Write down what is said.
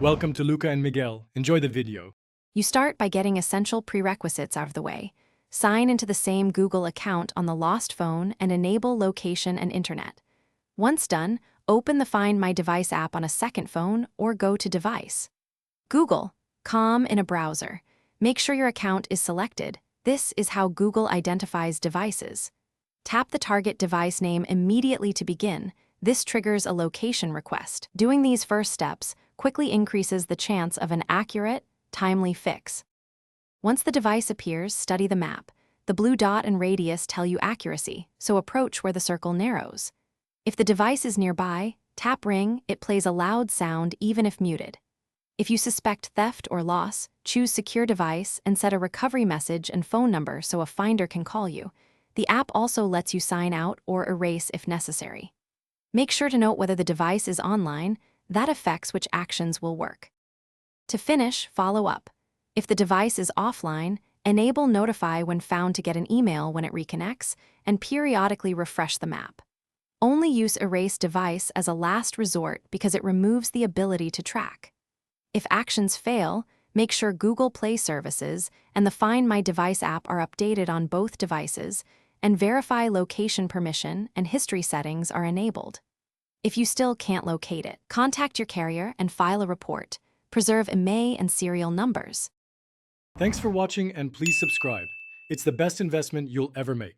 Welcome to Luca and Miguel. Enjoy the video. You start by getting essential prerequisites out of the way. Sign into the same Google account on the lost phone and enable location and internet. Once done, open the Find My Device app on a second phone or go to Device. Google, com in a browser. Make sure your account is selected. This is how Google identifies devices. Tap the target device name immediately to begin. This triggers a location request. Doing these first steps quickly increases the chance of an accurate, timely fix. Once the device appears, study the map. The blue dot and radius tell you accuracy, so approach where the circle narrows. If the device is nearby, tap Ring. It plays a loud sound even if muted. If you suspect theft or loss, choose Secure Device and set a recovery message and phone number so a finder can call you. The app also lets you sign out or erase if necessary. Make sure to note whether the device is online. That affects which actions will work. To finish, follow up. If the device is offline, enable Notify when found to get an email when it reconnects, and periodically refresh the map. Only use Erase Device as a last resort because it removes the ability to track. If actions fail, make sure Google Play services and the Find My Device app are updated on both devices, and verify location permission and history settings are enabled. If you still can't locate it, contact your carrier and file a report. Preserve IMEI and serial numbers. Thanks for watching and please subscribe. It's the best investment you'll ever make.